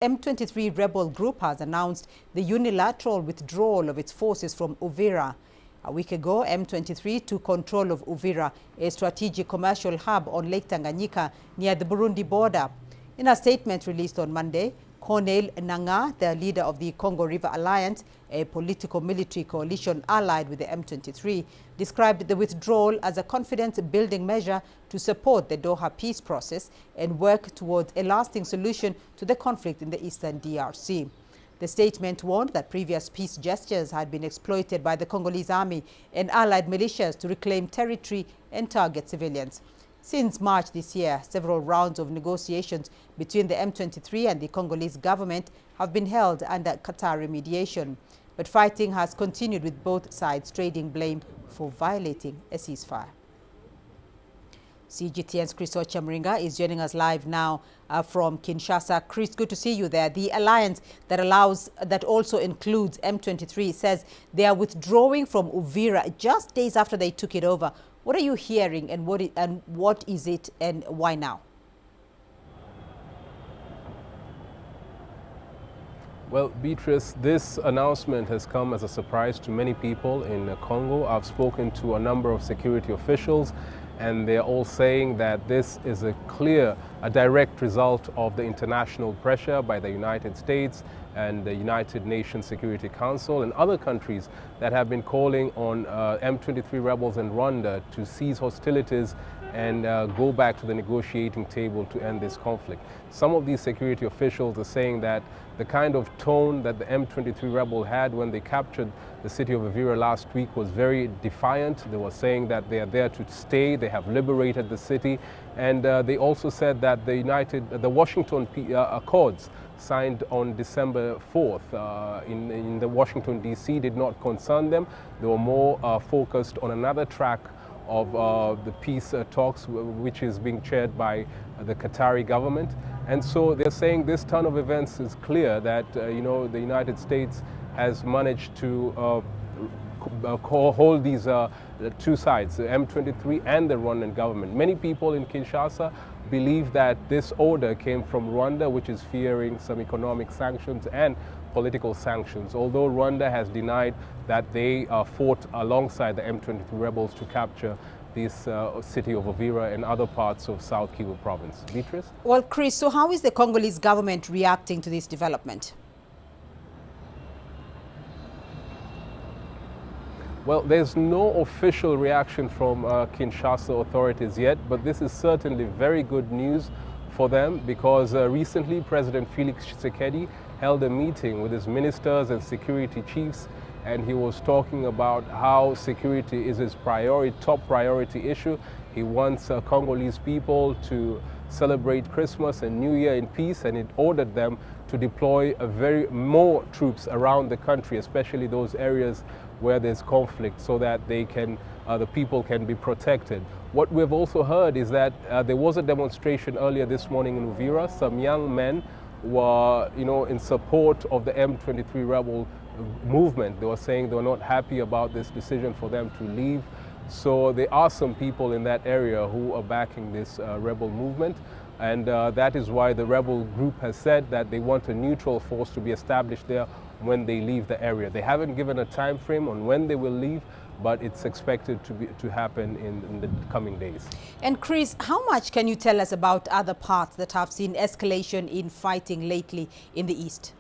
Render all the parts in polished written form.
M23 rebel group has announced the unilateral withdrawal of its forces from Uvira. A week ago, M23 took control of Uvira, a strategic commercial hub on Lake Tanganyika near the Burundi border. In a statement released on Monday, Corneille Nangaa, the leader of the Congo River Alliance, a political military coalition allied with the M23, described the withdrawal as a confidence-building measure to support the Doha Peace Process and work towards a lasting solution to the conflict in the eastern DRC. The statement warned that previous peace gestures had been exploited by the Congolese army and allied militias to reclaim territory and target civilians. Since March this year, several rounds of negotiations between the M23 and the Congolese government have been held under Qatari mediation. But fighting has continued, with both sides trading blame for violating a ceasefire. CGTN's Chris Ochamringa is joining us live now from Kinshasa. Chris, good to see you there. The alliance that also includes M23 says they are withdrawing from Uvira just days after they took it over. What are you hearing, and what is it, and why now? Well, Beatrice, this announcement has come as a surprise to many people in Congo. I've spoken to a number of security officials, and they're all saying that this is a direct result of the international pressure by the United States and the United Nations Security Council and other countries that have been calling on M23 rebels in Rwanda to cease hostilities and go back to the negotiating table to end this conflict. Some of these security officials are saying that the kind of tone that the M23 rebel had when they captured the city of Uvira last week was very defiant. They were saying that they are there to stay, they have liberated the city, and they also said that the Washington Accords signed on December 4th in the Washington, D.C. did not concern them. They were more focused on another track of the peace talks, which is being chaired by the Qatari government. And so they're saying this turn of events is clear that the United States has managed to hold these two sides, the M23 and the Rwandan government. Many people in Kinshasa believe that this order came from Rwanda, which is fearing some economic sanctions and political sanctions, although Rwanda has denied that they fought alongside the M23 rebels to capture this city of Uvira and other parts of South Kivu province. Beatrice? Well, Chris, so how is the Congolese government reacting to this development? Well, there's no official reaction from Kinshasa authorities yet, but this is certainly very good news for them because recently President Felix Tshisekedi held a meeting with his ministers and security chiefs, and he was talking about how security is his top priority issue. He wants Congolese people to celebrate Christmas and New Year in peace, and it ordered them to deploy more troops around the country, especially those areas where there's conflict, so that the people can be protected. What we've also heard is that there was a demonstration earlier this morning in Uvira. Some young men were, in support of the M23 rebel movement. They were saying they were not happy about this decision for them to leave. So there are some people in that area who are backing this rebel movement. And that is why the rebel group has said that they want a neutral force to be established there when they leave the area. They haven't given a time frame on when they will leave, but it's expected to happen in the coming days. And Chris, how much can you tell us about other parts that have seen escalation in fighting lately in the east?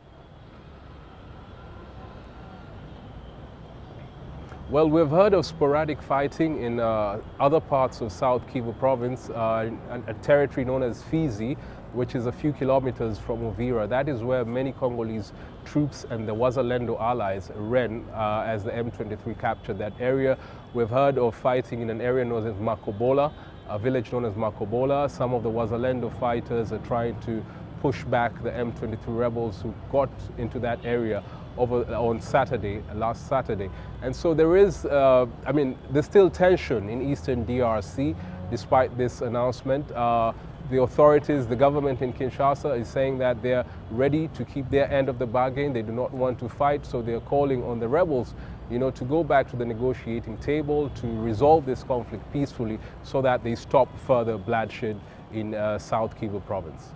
Well, we've heard of sporadic fighting in other parts of South Kivu province, a territory known as Fizi, which is a few kilometers from Uvira. That is where many Congolese troops and the Wazalendo allies ran as the M23 captured that area. We've heard of fighting in an area known as Makobola, a village known as Makobola. Some of the Wazalendo fighters are trying to push back the M23 rebels who got into that area on last Saturday. And so there is, there's still tension in eastern DRC despite this announcement. The authorities, the government in Kinshasa is saying that they're ready to keep their end of the bargain. They do not want to fight, so they're calling on the rebels, to go back to the negotiating table to resolve this conflict peacefully so that they stop further bloodshed in South Kivu province.